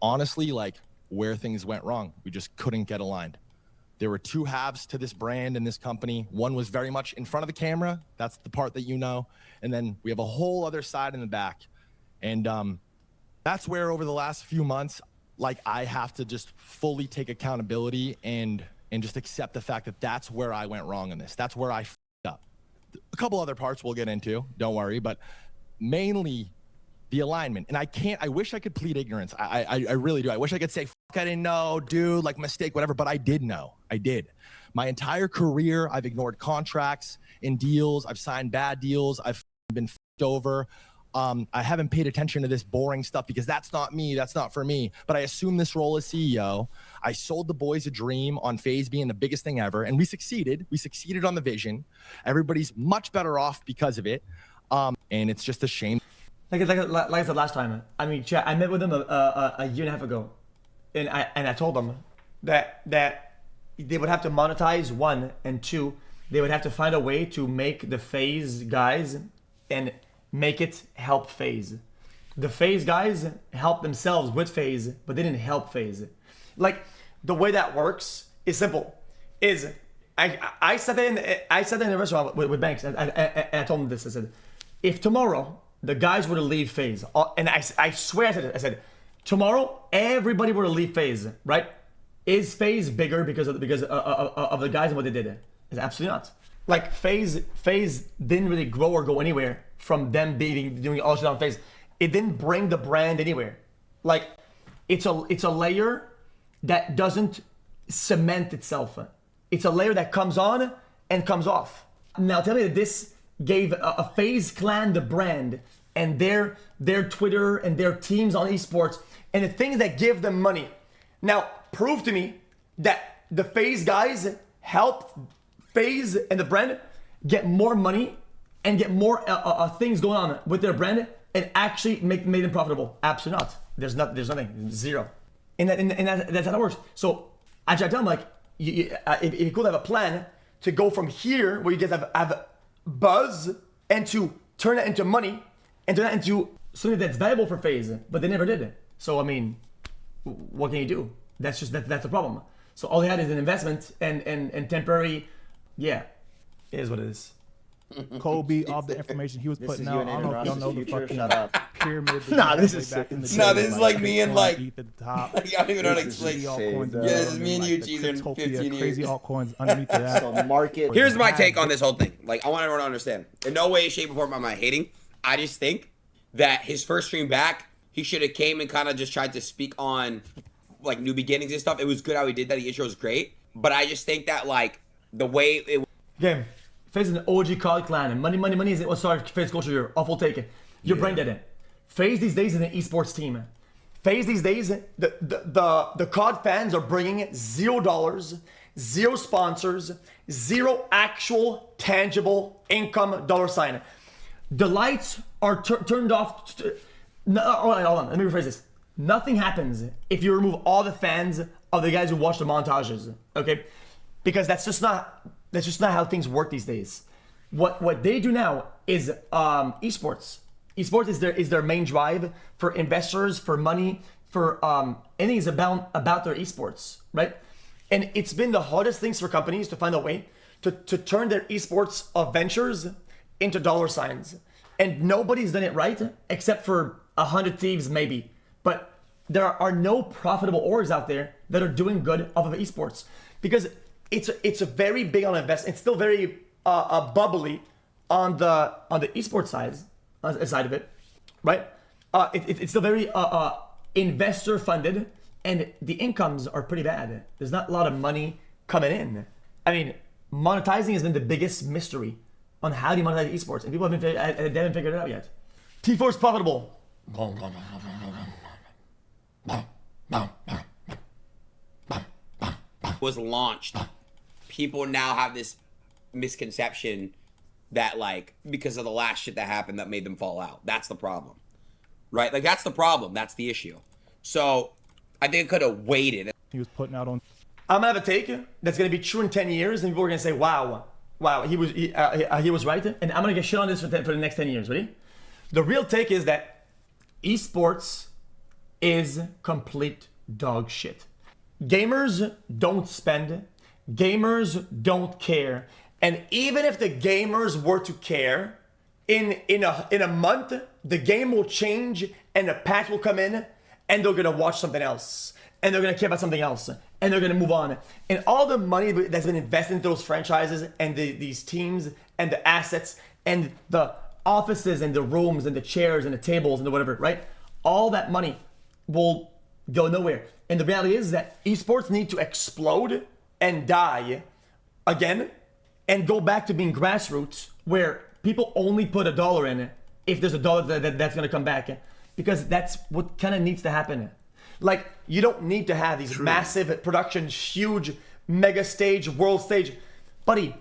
honestly like where things went wrong. We just couldn't get aligned. There were two halves to this brand and this company. One was very much in front of the camera. That's the part that you know. And then we have a whole other side in the back. And that's where over the last few months, like I have to just fully take accountability and just accept the fact that that's where I went wrong in this. That's where I f***ed up. A couple other parts we'll get into, don't worry, but mainly the alignment. And I wish I could plead ignorance. I really do. I wish I could say, I didn't know, dude, like mistake, whatever, but I did know. I did. My entire career, I've ignored contracts and deals. I've signed bad deals. I've been f***ed over. I haven't paid attention to this boring stuff because that's not me. That's not for me. But I assumed this role as CEO. I sold the boys a dream on FaZe being the biggest thing ever. And we succeeded. We succeeded on the vision. Everybody's much better off because of it. And it's just a shame. Like I said last time, I mean, chat, I met with them a year and a half ago. And I told them that they would have to monetize, one, and two, they would have to find a way to make the FaZe guys and make it help FaZe. The FaZe guys help themselves with FaZe, but they didn't help FaZe. Like the way that works is simple. I said that in the restaurant with Banks, and I told him this. I said, if tomorrow the guys were to leave FaZe, and I swear I said it. I said, tomorrow everybody were to leave FaZe, right? Is FaZe bigger because of the guys and what they did? It's absolutely not. Like FaZe didn't really grow or go anywhere from them doing all shit on FaZe. It didn't bring the brand anywhere. Like it's a layer that doesn't cement itself. It's a layer that comes on and comes off. Now tell me that this gave a FaZe clan the brand and their Twitter and their teams on esports and the things that give them money. Now prove to me that the FaZe guys helped FaZe and the brand get more money and get more things going on with their brand and actually made them profitable. Absolutely not. There's nothing. Zero. And that's how it works. So I try to tell them, like, if you could have a plan to go from here where you guys have buzz and to turn that into money and turn that into something that's valuable for FaZe, but they never did it. So I mean, what can you do? That's the problem. So all they had is an investment and temporary. Yeah, it is what it is. Kobe, all the information he was putting out. I don't know if y'all know the fucking pyramid. Nah, this is like me and like. At the top. I don't even know how to explain. Yeah, this is me and you, Cheezer, in 15 years. Crazy altcoins underneath that. So market. Here's my take on this whole thing. Like, I want everyone to understand. In no way, shape, or form am I hating. I just think that his first stream back, he should have came and kind of just tried to speak on like new beginnings and stuff. It was good how he did that. The intro was great. But I just think that like the way it. Game. FaZe is an OG COD clan, and money isn't what's our FaZe culture here. Awful take it. Your brain did it. FaZe these days is an esports team. FaZe these days, the COD fans are bringing $0, 0 sponsors, 0 actual tangible income dollar sign. The lights are turned off. Hold on. Let me rephrase this. Nothing happens if you remove all the fans of the guys who watch the montages. Okay, because that's just not how things work these days. What they do now is esports. Esports is their main drive for investors, for money, for anything is about their esports, right? And it's been the hardest things for companies to find a way to turn their esports ventures into dollar signs. And nobody's done it right except for 100 Thieves maybe. But there are no profitable orgs out there that are doing good off of esports because it's a very big on investment. It's still very bubbly on the esports side of it, right? It's still very investor funded, and the incomes are pretty bad. There's not a lot of money coming in. I mean, monetizing has been the biggest mystery on how do you monetize esports, and people haven't figured it out yet. T4 is profitable. Was launched. People now have this misconception that like because of the last shit that happened that made them fall out. That's the problem, right? Like that's the problem. That's the issue. So I think it could have waited. He was putting out on. I'm gonna have a take that's gonna be true in 10 years, and people are gonna say, "Wow, he was right," and I'm gonna get shit on this for the next 10 years. Ready? The real take is that esports is complete dog shit. Gamers don't spend. Gamers don't care. And even if the gamers were to care, in a month, the game will change and a patch will come in and they're gonna watch something else. And they're gonna care about something else. And they're gonna move on. And all the money that's been invested into those franchises and these teams and the assets and the offices and the rooms and the chairs and the tables and the whatever, right? All that money will go nowhere. And the reality is that esports need to explode and die again and go back to being grassroots where people only put $1 in if there's $1 that's going to come back. Because that's what kind of needs to happen. Like, you don't need to have these massive productions, huge mega stage, world stage. Buddy,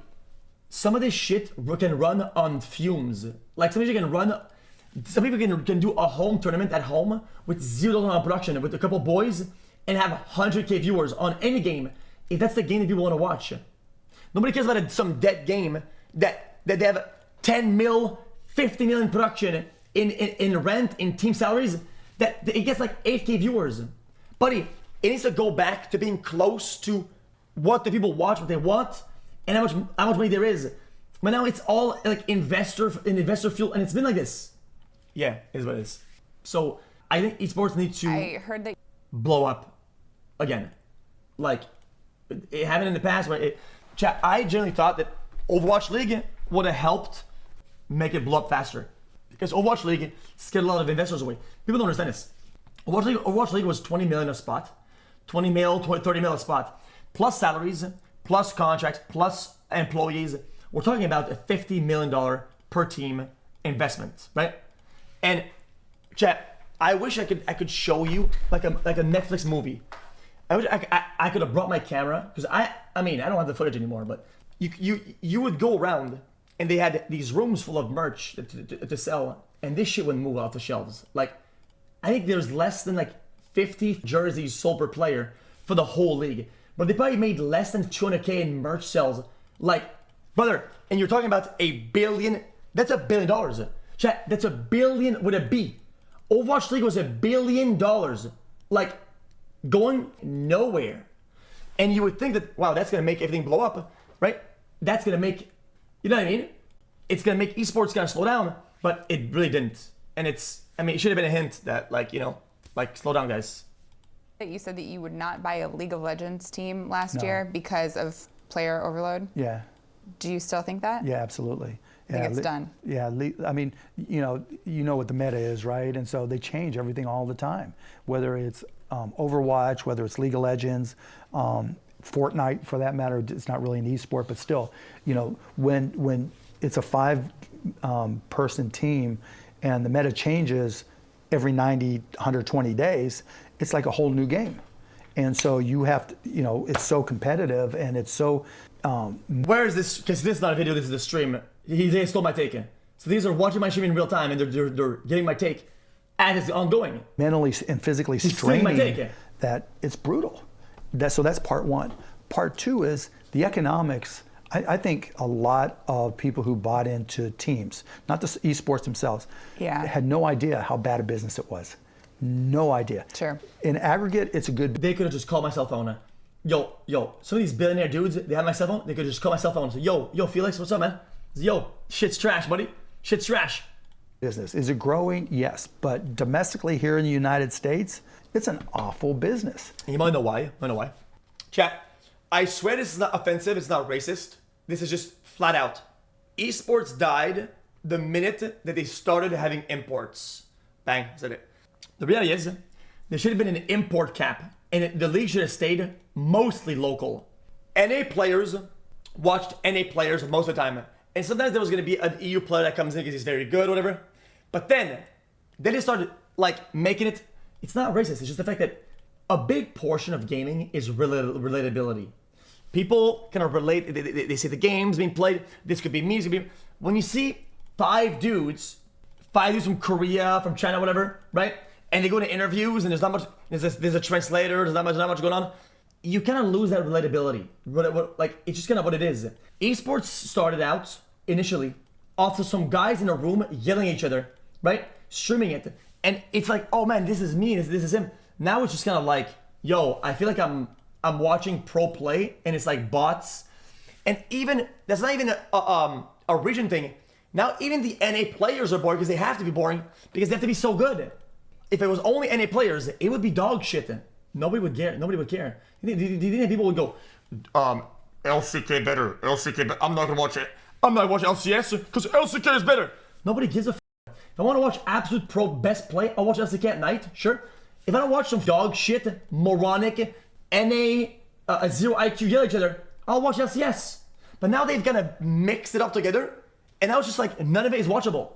some of this shit can run on fumes. Like, some people can do a home tournament at home with $0 on production with a couple boys and have 100K viewers on any game if that's the game that people want to watch. Nobody cares about some dead game that they have 10 mil, 50 million production in rent, in team salaries, that it gets like 8K viewers. Buddy, it needs to go back to being close to what the people watch, what they want, and how much money there is. But now it's all like investor fuel, and it's been like this. Yeah, it is what it is. So I think esports need to I heard that blow up again. Like, it happened in the past where I generally thought that Overwatch League would have helped make it blow up faster. Because Overwatch League scared a lot of investors away. People don't understand this. Overwatch League was 20 million a spot. 20 mil, 30 mil a spot. Plus salaries, plus contracts, plus employees. We're talking about a $50 million per team investment, right? And chat, I wish I could show you like a Netflix movie. I wish I could have brought my camera, because I mean I don't have the footage anymore, but you would go around and they had these rooms full of merch to sell, and this shit would move off the shelves. Like, I think there's less than like 50 jerseys sold per player for the whole league, but they probably made less than 200K in merch sales. Like, brother, and you're talking about $1 billion. That's $1 billion. Chat, that's $1 billion with a B. Overwatch League was $1 billion. Like, going nowhere. And you would think that, wow, that's gonna make everything blow up, right? That's gonna make, you know what I mean? It's gonna make esports kind of slow down, but it really didn't. And it should have been a hint that, like, slow down, guys. you said that you would not buy a League of Legends team last year because of player overload. Yeah. Do you still think that? Yeah, absolutely. I think it's done. Yeah, I mean, you know what the meta is, right? And so they change everything all the time, whether it's Overwatch, whether it's League of Legends, Fortnite for that matter. It's not really an esport, but still, when it's a 5-person team and the meta changes every 90, 120 days, it's like a whole new game. And so you have to, it's so competitive and it's so... Where is this? Because this is not a video, this is a stream. They stole my take. So these are watching my stream in real time and they're getting my take as it's ongoing. Mentally and physically straining that it's brutal. So that's part one. Part two is the economics. I think a lot of people who bought into teams, not the esports themselves, had no idea how bad a business it was. No idea. Sure. In aggregate, it's a good... They could have just called my cell phone. Yo, some of these billionaire dudes, they have my cell phone, they could just call my cell phone and say, yo, Felix, what's up, man? Yo, shit's trash, buddy. Shit's trash. Business. Is it growing? Yes. But domestically here in the United States, it's an awful business. And you might know why. Chat, I swear this is not offensive, it's not racist. This is just flat out. Esports died the minute that they started having imports. Bang, said it. The reality is, there should have been an import cap, and the league should have stayed mostly local. NA players watched NA players most of the time. And sometimes there was going to be an EU player that comes in because he's very good, whatever. But then they started making it. It's not racist. It's just the fact that a big portion of gaming is relatability. People kind of relate. They see the games being played. This could be me. This could be. When you see five dudes from Korea, from China, whatever, right? And they go to interviews, and there's not much. There's a translator. There's not much going on. You kind of lose that relatability. It's just kind of what it is. Esports started out initially off of some guys in a room yelling at each other, right? Streaming it. And it's like, oh man, this is me, this is him. Now it's just kind of like, yo, I feel like I'm watching pro play, and it's like bots. And even, that's not even a region thing. Now even the NA players are bored because they have to be boring because they have to be so good. If it was only NA players, it would be dog shit. Nobody would care. Nobody would care. Do you think people would go, LCK better, LCK better. I'm not gonna watch it. I'm not watching LCS because LCK is better. Nobody gives a f. If I want to watch absolute pro best play, I'll watch LCK at night, sure. If I don't watch some dog shit, moronic, NA, zero IQ yell at each other, I'll watch LCS. But now they've kind of mixed it up together, and now it's just like none of it is watchable.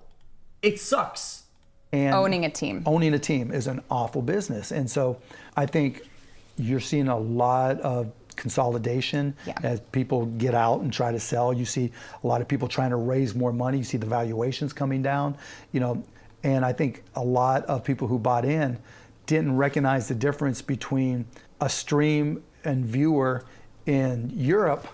It sucks. And Owning a team. Owning a team is an awful business. And so I think you're seeing a lot of consolidation as people get out and try to sell. You see a lot of people trying to raise more money. You see the valuations coming down, and I think a lot of people who bought in didn't recognize the difference between a stream and viewer in Europe,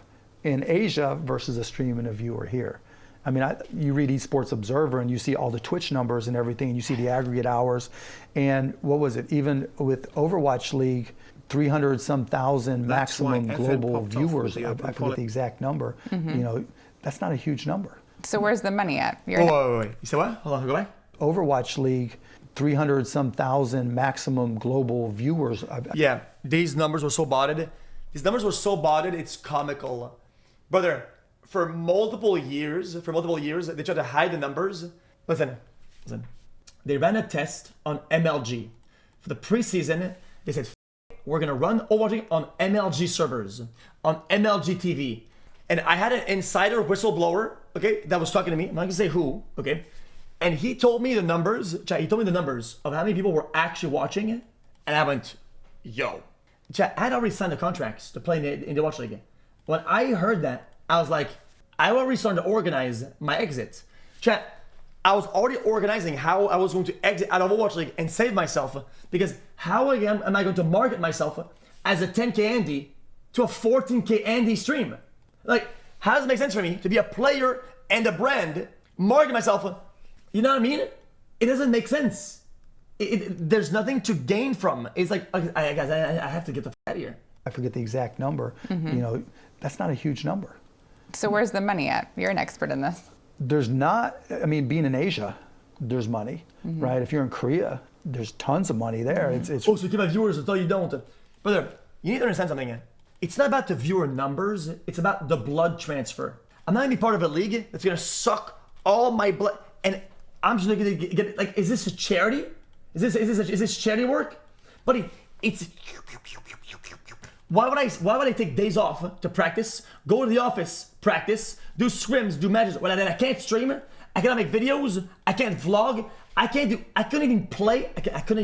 in Asia, versus a stream and a viewer here. I mean, you read Esports Observer and you see all the Twitch numbers and everything, and you see the aggregate hours. And what was it? Even with Overwatch League, 300-some thousand maximum global viewers. I forget the exact number. That's not a huge number. So where's the money at? Wait. You said what? Hold on, go back. Overwatch League, 300-some thousand maximum global viewers. Yeah, these numbers were so botted. It's comical. Brother, for multiple years, they tried to hide the numbers. Listen. They ran a test on MLG. For the preseason, they said, we're going to run Overwatch on MLG servers, on MLG TV. And I had an insider whistleblower, okay, that was talking to me. I'm not going to say who, okay? And he told me the numbers of how many people were actually watching it. And I went, yo. Chat, I had already signed the contracts to play in the Watch League. When I heard that, I was like, I already started to organize my exit. Chat, I was already organizing how I was going to exit out of Overwatch League and save myself, because how again am I going to market myself as a 10K Andy to a 14K Andy stream? Like, how does it make sense for me to be a player and a brand, market myself? You know what I mean? It doesn't make sense. There's nothing to gain from. It's like, guys, I have to get the f out of here. I forget the exact number. That's not a huge number. So where's the money at? You're an expert in this. There's not, being in Asia, there's money, right? If you're in Korea, there's tons of money there. It's so give my viewers until you don't. Brother, you need to understand something. It's not about the viewer numbers, it's about the blood transfer. I'm not gonna be part of a league that's gonna suck all my blood, and I'm just gonna get like, is this a charity? Is this charity work? Buddy, it's why would I take days off to practice, go to the office, practice, do scrims, do matches, when I can't stream, I cannot make videos, I can't vlog, I couldn't even play,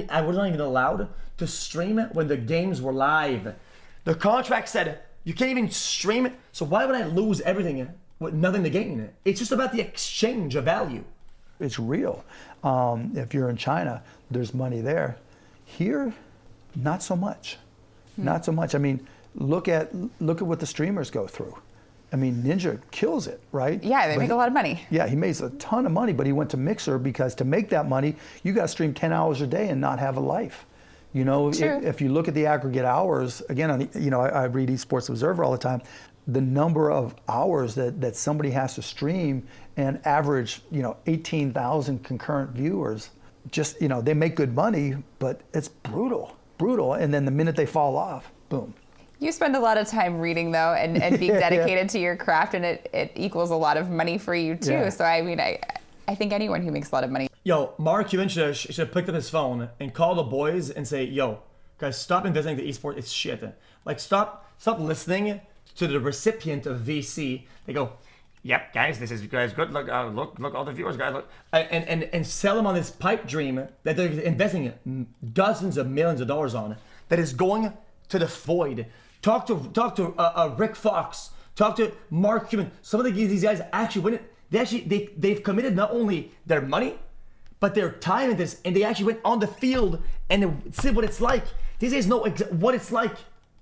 I was not even allowed to stream when the games were live. The contract said you can't even stream, so why would I lose everything with nothing to gain? It's just about the exchange of value. It's real. If you're in China, there's money there. Here, not so much. Not so much. I mean, look at what the streamers go through. I mean, Ninja kills it, right? Yeah, they make a lot of money. Yeah, he makes a ton of money, but he went to Mixer because to make that money, you got to stream 10 hours a day and not have a life. If you look at the aggregate hours, again, I read Esports Observer all the time, the number of hours that somebody has to stream and average, 18,000 concurrent viewers, just, they make good money, but it's brutal. And then the minute they fall off, boom. You spend a lot of time reading though, and being dedicated to your craft, and it equals a lot of money for you too. Yeah. So I mean, I think anyone who makes a lot of money. Yo, Mark Cuban should have picked up his phone and called the boys and say, yo, guys, stop investing in the esports. It's shit. Like, stop listening to the recipient of VC. They go, yep, guys, this is guys good. Look, all the viewers, guys. Look, and sell them on this pipe dream that they're investing dozens of millions of dollars on, that is going to the void. Talk to Rick Fox. Talk to Mark Cuban. Some of these guys actually win it. They've committed not only their money, but their time in this, and they actually went on the field and see what it's like. These guys know what it's like.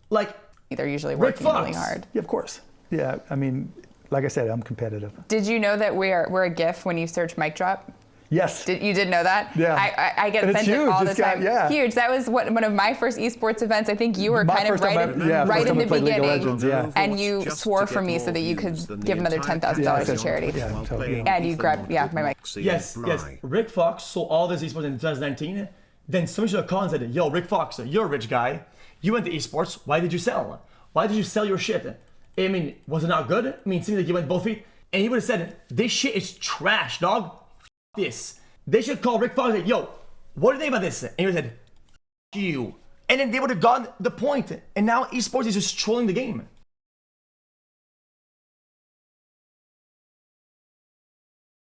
Like, they're usually working really hard. Yeah, of course. Yeah, I mean, like I said, I'm competitive. Did you know that we're a GIF when you search mic drop? Yes. You did know that? Yeah. I get And it's sent it huge. all the It's got- time. yeah. Huge. That was one of my first esports events. I think you were My kind of first time right, ever- yeah, right first in time the I played League of beginning. Legends, yeah. And you swore for me so that you could give another $10,000 to charity. Yeah, totally. And you grabbed, my mic. Yes. Rick Fox sold all this esports in 2019. Then somebody should have called and said, "Yo, Rick Fox, you're a rich guy. You went to esports. Why did you sell? Why did you sell your shit? I mean, was it not good? I mean, it seems like you went both feet." And he would have said, "This shit is trash, dog. F this." They should call Rick Fox and say, "Yo, what do you think about this?" And he would have said, "F you." And then they would have gotten the point. And now esports is just trolling the game.